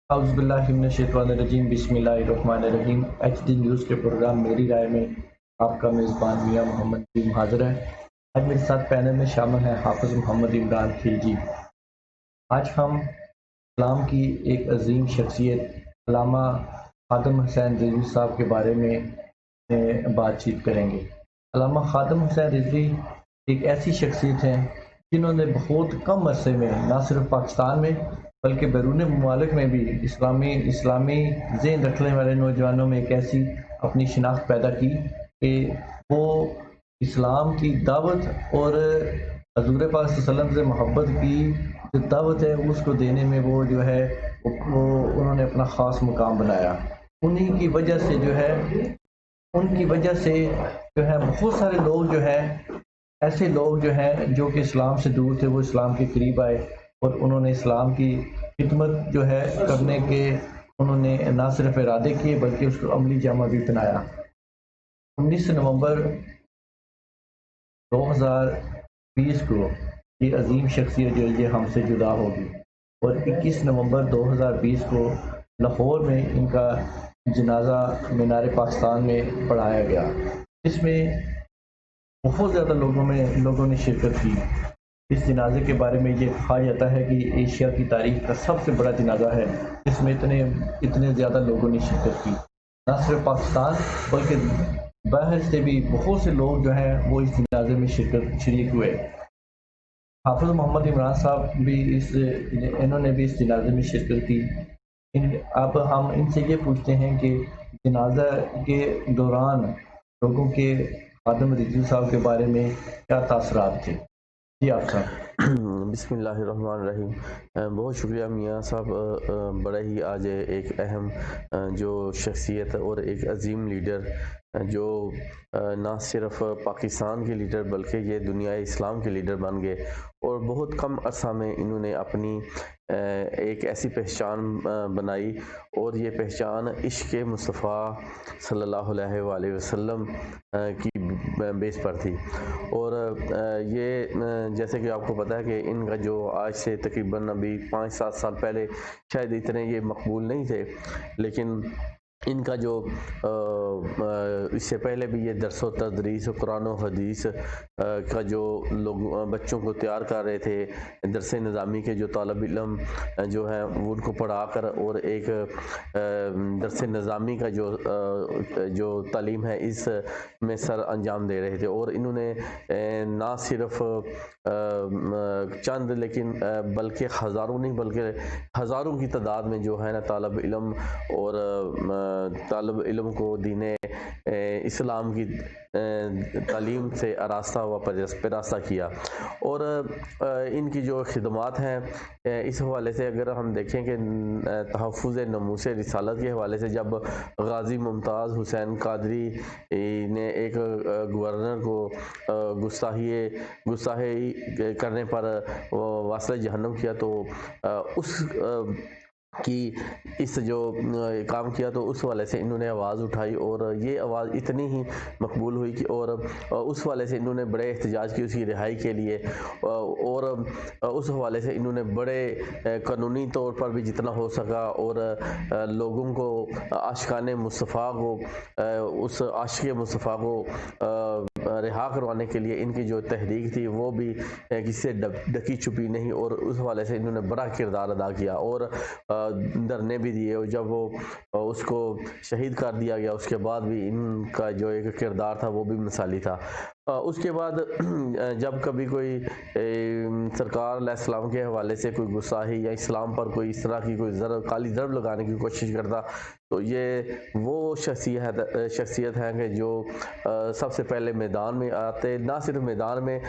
اعوذ باللہ من الشیطان الرجیم، بسم اللہ الرحمن الرحیم۔ ایچ ڈی نیوز کے پروگرام میری رائے میں آپ کا میزبان میاں محمد نظیم حاضر ہے۔ آج میرے ساتھ پینل میں شامل ہیں حافظ محمد عمران خلجی۔ آج ہم اسلام کی ایک عظیم شخصیت علامہ خادم حسین رضوی صاحب کے بارے میں بات چیت کریں گے۔ علامہ خادم حسین رضوی ایک ایسی شخصیت ہیں جنہوں نے بہت کم عرصے میں نہ صرف پاکستان میں بلکہ بیرون ممالک میں بھی اسلامی ذہن رکھنے والے نوجوانوں میں ایک ایسی اپنی شناخت پیدا کی کہ وہ اسلام کی دعوت اور حضور پاک صلی اللہ علیہ وسلم سے محبت کی جو دعوت ہے اس کو دینے میں وہ جو ہے وہ انہوں نے اپنا خاص مقام بنایا۔ انہی کی وجہ سے جو ہے ان کی وجہ سے جو ہے بہت سارے لوگ جو ہے ایسے لوگ جو ہیں جو کہ اسلام سے دور تھے وہ اسلام کے قریب آئے اور انہوں نے اسلام کی خدمت جو ہے کرنے کے انہوں نے نہ صرف ارادے کیے بلکہ اس کو عملی جامہ بھی بنایا۔ 19 نومبر 2020 کو یہ عظیم شخصیت جو یہ ہم سے جدا ہوگی اور 21 نومبر 2020 کو لاہور میں ان کا جنازہ مینار پاکستان میں پڑھایا گیا، جس میں بہت زیادہ لوگوں نے شرکت کی۔ اس جنازے کے بارے میں یہ کہا جاتا ہے کہ ایشیا کی تاریخ کا سب سے بڑا جنازہ ہے جس میں اتنے زیادہ لوگوں نے شرکت کی، نہ صرف پاکستان بلکہ باہر سے بھی بہت سے لوگ جو ہیں وہ اس جنازے میں شریک ہوئے۔ حافظ محمد عمران صاحب بھی انہوں نے بھی اس جنازے میں شرکت کی۔ اب ہم ان سے یہ پوچھتے ہیں کہ جنازہ کے دوران لوگوں کے خادم رضوی صاحب کے بارے میں کیا تاثرات تھے؟ جی آپ صاحب۔ بسم اللہ الرحمن الرحیم۔ بہت شکریہ میاں صاحب، بڑا ہی آج ایک اہم جو شخصیت اور ایک عظیم لیڈر جو نہ صرف پاکستان کے لیڈر بلکہ یہ دنیا اسلام کے لیڈر بن گئے اور بہت کم عرصہ میں انہوں نے اپنی ایک ایسی پہچان بنائی اور یہ پہچان عشق مصطفیٰ صلی اللہ علیہ وآلہ وسلم کی بیس پر تھی۔ اور یہ جیسے کہ آپ کو پتہ ہے کہ ان کا جو آج سے تقریباً ابھی 5-7 سال پہلے شاید اتنے یہ مقبول نہیں تھے، لیکن ان کا جو اس سے پہلے بھی یہ درس و تدریس قرآن و حدیث کا جو لوگ بچوں کو تیار کر رہے تھے، درس نظامی کے جو طالب علم جو ہیں وہ ان کو پڑھا کر اور ایک درس نظامی کا جو تعلیم ہے اس میں سر انجام دے رہے تھے۔ اور انہوں نے نہ صرف چند لیکن بلکہ ہزاروں نہیں بلکہ ہزاروں کی تعداد میں جو ہے نا طالب علم اور طالب علم کو دین اسلام کی تعلیم سے آراستہ و پیراستہ کیا۔ اور ان کی جو خدمات ہیں اس حوالے سے اگر ہم دیکھیں کہ تحفظ ناموس رسالت کے حوالے سے جب غازی ممتاز حسین قادری نے ایک گورنر کو گستاخی کرنے پر واصل جہنم کیا تو اس کی اس جو کام کیا تو اس والے سے انہوں نے آواز اٹھائی اور یہ آواز اتنی ہی مقبول ہوئی کہ اور اس والے سے انہوں نے بڑے احتجاج کی اس کی رہائی کے لیے، اور اس حوالے سے انہوں نے بڑے قانونی طور پر بھی جتنا ہو سکا اور لوگوں کو عاشقان مصطفیٰ کو اس عاشق مصطفیٰ کو رہا کروانے کے لیے ان کی جو تحریک تھی وہ بھی کسی سے ڈکی چھپی نہیں، اور اس حوالے سے انہوں نے بڑا کردار ادا کیا اور دھرنے بھی دیے، اور جب وہ اس کو شہید کر دیا گیا اس کے بعد بھی ان کا جو ایک کردار تھا وہ بھی مثالی تھا۔ اس کے بعد جب کبھی کوئی سرکار علیہ السلام کے حوالے سے کوئی گستاخی یا اسلام پر کوئی اس طرح کی کوئی کالی ضرب لگانے کی کوشش کرتا تو یہ وہ شخصیت ہے کہ جو سب سے پہلے میدان میں آتے، نہ صرف میدان میں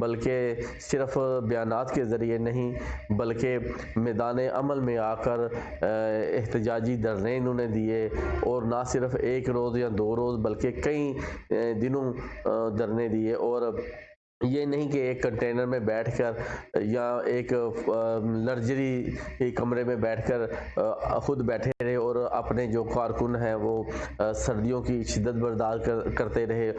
بلکہ صرف بیانات کے ذریعے نہیں بلکہ میدان عمل میں آ کر احتجاجی دھرنے انہوں نے دیے، اور نہ صرف ایک روز یا 2 روز بلکہ کئی دنوں دھرنے دیے، اور یہ نہیں کہ ایک کنٹینر میں بیٹھ کر یا ایک لگژری کمرے میں بیٹھ کر خود بیٹھے رہے اور اپنے جو کارکن ہیں وہ سردیوں کی شدت برداشت کرتے رہے،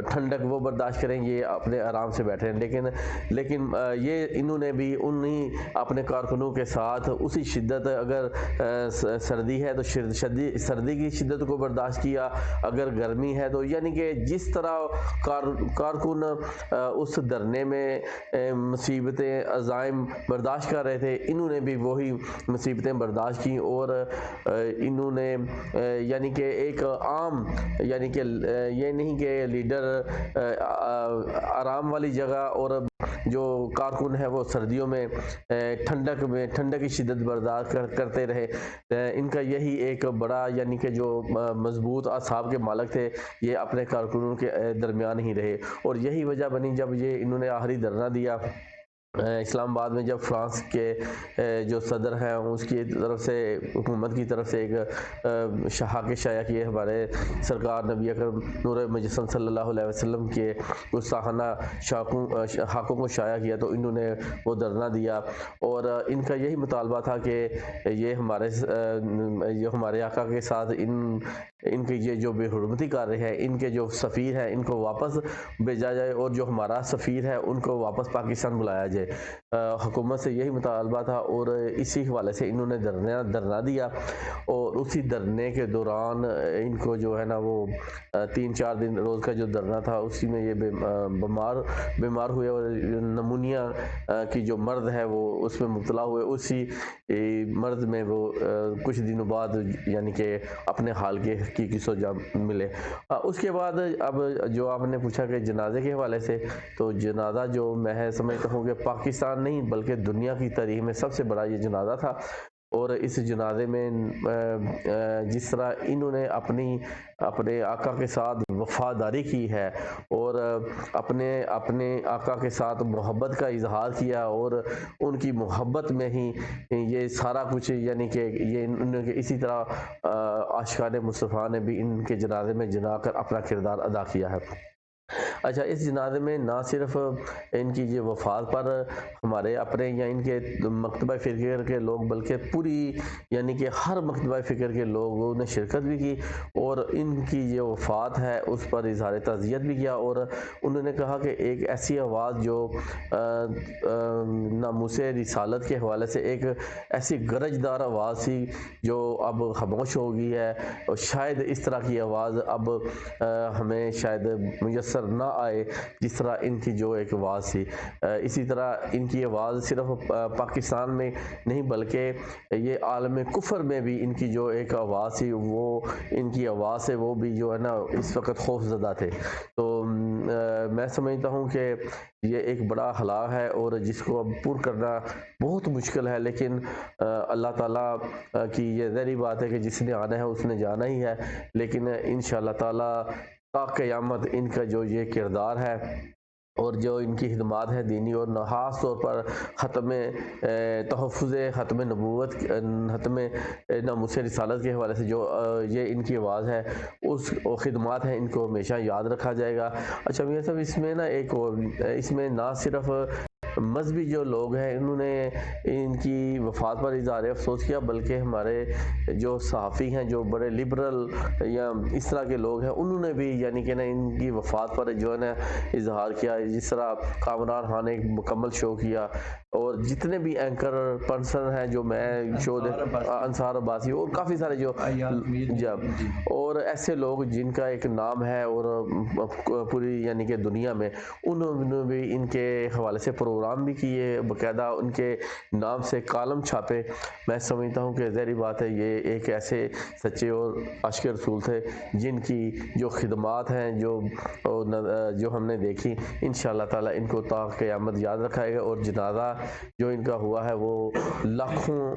ٹھنڈک وہ برداشت کریں، یہ اپنے آرام سے بیٹھے ہیں، لیکن یہ انہوں نے بھی انہی اپنے کارکنوں کے ساتھ اسی شدت، اگر سردی ہے تو سردی کی شدت کو برداشت کیا، اگر گرمی ہے تو یعنی کہ جس طرح کارکن اس دھرنے میں مصیبتیں عزائم برداشت کر رہے تھے، انہوں نے بھی وہی مصیبتیں برداشت کی، اور انہوں نے یعنی کہ ایک عام، یعنی کہ یہ نہیں کہ لیڈر آرام والی جگہ اور جو کارکن ہے وہ سردیوں میں ٹھنڈک کی شدت برداشت کرتے رہے، ان کا یہی ایک بڑا، یعنی کہ جو مضبوط اعصاب کے مالک تھے، یہ اپنے کارکنوں کے درمیان ہی رہے، اور یہی وجہ بنی جب انہوں نے آخری دھرنا دیا اسلام آباد میں، جب فرانس کے جو صدر ہیں اس کی طرف سے، حکومت کی طرف سے ایک شہاکے شائع کیے ہمارے سرکار نبی اکرم نور مجسم صلی اللہ علیہ وسلم کے گستاخانہ حقوں کو شائع کیا، تو انہوں نے وہ دھرنا دیا، اور ان کا یہی مطالبہ تھا کہ یہ ہمارے آقا کے ساتھ ان کی یہ جو بے حرمتی کر رہے ہیں، ان کے جو سفیر ہیں ان کو واپس بھیجا جائے، اور جو ہمارا سفیر ہے ان کو واپس پاکستان بلایا جائے۔ حکومت سے یہی مطالبہ تھا، اور اسی حوالے سے انہوں نے دھرنا دیا، اور اسی دھرنے کے دوران ان کو جو ہے نا وہ 3-4 دن روز کا جو دھرنا تھا اسی میں یہ بیمار ہوئے، اور نمونیا کی جو مرض ہے وہ اس میں مبتلا ہوئے، اسی مرض میں وہ کچھ دنوں بعد یعنی کہ اپنے حال کی سو جا ملے۔ اس کے بعد اب جو آپ نے پوچھا کہ جنازے کے حوالے سے، تو جنازہ جو میں سمجھتا ہوں کہ پاکستان نہیں بلکہ دنیا کی تاریخ میں سب سے بڑا یہ جنازہ تھا، اور اس جنازے میں جس طرح انہوں نے اپنے آقا کے ساتھ وفاداری کی ہے، اور اپنے آقا کے ساتھ محبت کا اظہار کیا، اور ان کی محبت میں ہی یہ سارا کچھ، یعنی کہ یہ اسی طرح عاشقان مصطفیٰ نے بھی ان کے جنازے میں جا کر اپنا کردار ادا کیا ہے۔ اچھا، اس جنازے میں نہ صرف ان کی یہ وفات پر ہمارے اپنے یا ان کے مکتبہ فکر کے لوگ، بلکہ پوری یعنی کہ ہر مکتبہ فکر کے لوگوں نے شرکت بھی کی، اور ان کی یہ وفات ہے اس پر اظہار تعزیت بھی کیا، اور انہوں نے کہا کہ ایک ایسی آواز جو ناموس رسالت کے حوالے سے ایک ایسی گرجدار آواز تھی جو اب خاموش ہو گئی ہے، اور شاید اس طرح کی آواز اب ہمیں شاید میسر نہ آئے جس طرح ان کی جو ایک آواز تھی۔ اسی طرح ان کی آواز صرف پاکستان میں نہیں بلکہ یہ عالم کفر میں بھی ان کی جو ایک آواز تھی، وہ ان کی آواز سے وہ بھی جو ہے نا اس وقت خوف زدہ تھے۔ تو میں سمجھتا ہوں کہ یہ ایک بڑا ہلاک ہے، اور جس کو اب پور کرنا بہت مشکل ہے، لیکن اللہ تعالیٰ کی یہ ظاہری بات ہے کہ جس نے آنا ہے اس نے جانا ہی ہے، لیکن انشاءاللہ تعالیٰ تا قیامت ان کا جو یہ کردار ہے اور جو ان کی خدمات ہے دینی، اور خاص طور پر تحفظ ختم نبوت، ختم ناموس رسالت کے حوالے سے جو یہ ان کی آواز ہے، اس خدمات ہیں، ان کو ہمیشہ یاد رکھا جائے گا۔ اچھا میاں صاحب، اس میں نا ایک اور، اس میں نہ صرف مذہبی جو لوگ ہیں انہوں نے ان کی وفات پر اظہار افسوس کیا، بلکہ ہمارے جو صحافی ہیں، جو بڑے لبرل یا اس طرح کے لوگ ہیں، انہوں نے بھی یعنی کہ نا ان کی وفات پر جو ہے نا اظہار کیا، جس طرح کامران خان نے ایک مکمل شو کیا، اور جتنے بھی اینکر پرسن ہیں جو میں شو انصار عباسی اور کافی سارے جو اور ایسے لوگ جن کا ایک نام ہے اور پوری یعنی کہ دنیا میں، انہوں نے بھی ان کے حوالے سے پروگرام بھی کیے، باقاعدہ ان کے نام سے کالم چھاپے۔ میں سمجھتا ہوں کہ ظاہری بات ہے یہ ایک ایسے سچے اور عاشق رسول تھے جن کی جو خدمات ہیں جو ہم نے دیکھی، انشاءاللہ تعالی ان کو تا قیامت یاد رکھائے گا، اور جنازہ جو ان کا ہوا ہے وہ لاکھوں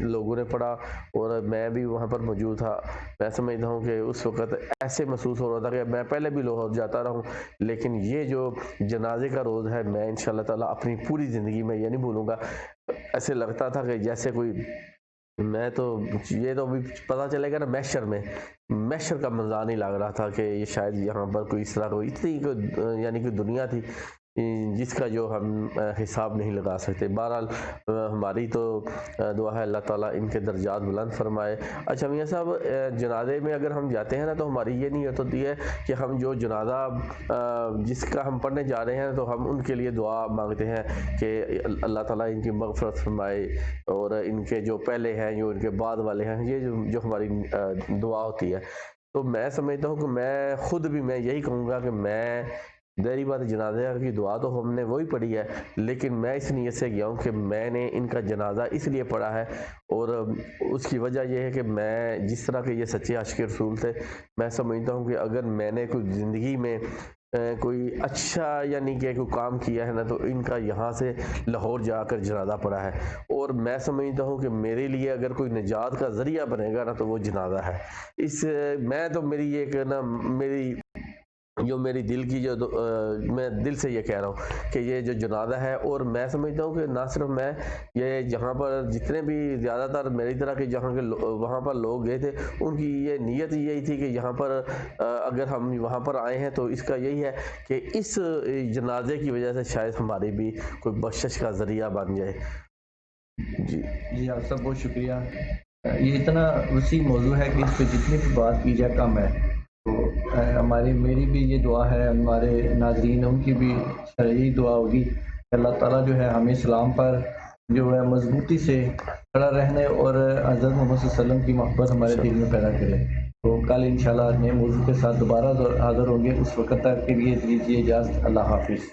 لوگوں نے پڑھا، اور میں بھی وہاں پر موجود تھا۔ میں سمجھتا ہوں کہ اس وقت ایسے محسوس ہو رہا تھا کہ میں پہلے بھی لاہور جاتا رہا ہوں، لیکن یہ جو جنازے کا روز ہے میں انشاءاللہ تعالی اپنی پوری زندگی میں یہ نہیں بھولوں گا۔ ایسے لگتا تھا کہ جیسے کوئی میں تو یہ تو ابھی پتہ چلے گا نا محشر کا منظر نہیں لگ رہا تھا کہ یہ شاید یہاں پر کوئی اس طرح کوئی اتنی یعنی کہ دنیا تھی جس کا جو ہم حساب نہیں لگا سکتے. بہرحال ہماری تو دعا ہے اللہ تعالیٰ ان کے درجات بلند فرمائے. اچھا میاں صاحب، جنازے میں اگر ہم جاتے ہیں نا تو ہماری یہ نیت ہوتی ہے کہ ہم جو جنازہ جس کا ہم پڑھنے جا رہے ہیں تو ہم ان کے لیے دعا مانگتے ہیں کہ اللہ تعالیٰ ان کی مغفرت فرمائے، اور ان کے جو پہلے ہیں جو ان کے بعد والے ہیں، یہ جو ہماری دعا ہوتی ہے. تو میں سمجھتا ہوں کہ میں خود بھی میں یہی کہوں گا کہ میں ظاہری بات جنازہ کی دعا تو ہم نے وہی پڑھی ہے، لیکن میں اس نیت سے گیا ہوں کہ میں نے ان کا جنازہ اس لیے پڑھا ہے، اور اس کی وجہ یہ ہے کہ میں جس طرح کے یہ سچے عاشق رسول تھے، میں سمجھتا ہوں کہ اگر میں نے کوئی زندگی میں کوئی اچھا یعنی کہ کوئی کام کیا ہے نا تو ان کا یہاں سے لاہور جا کر جنازہ پڑھا ہے. اور میں سمجھتا ہوں کہ میرے لیے اگر کوئی نجات کا ذریعہ بنے گا نا تو وہ جنازہ ہے. میں تو میری ایک نا میری دل کی میں دل سے یہ کہہ رہا ہوں کہ یہ جو جنازہ ہے، اور میں سمجھتا ہوں کہ نہ صرف میں، یہ جہاں پر جتنے بھی زیادہ تر میری طرح کے جہاں کے وہاں پر لوگ گئے تھے، ان کی یہ نیت یہی تھی کہ یہاں پر اگر ہم وہاں پر آئے ہیں تو اس کا یہی ہے کہ اس جنازے کی وجہ سے شاید ہماری بھی کوئی بخشش کا ذریعہ بن جائے. جی آپ سب بہت شکریہ. یہ اتنا وسیع موضوع ہے کہ اس پہ جتنی بھی بات کی جائے کم ہے. تو میری بھی یہ دعا ہے، ہمارے ناظرین ان کی بھی یہی دعا ہوگی کہ اللہ تعالیٰ جو ہے ہمیں اسلام پر جو ہے مضبوطی سے کھڑا رہنے اور حضرت محمد صلی اللہ علیہ وسلم کی محبت ہمارے دل میں پیدا کرے. تو کل انشاءاللہ نئے موضوع کے ساتھ دوبارہ حاضر ہوں گے. اس وقت تک کے لیے دیجیے اجازت. اللہ حافظ.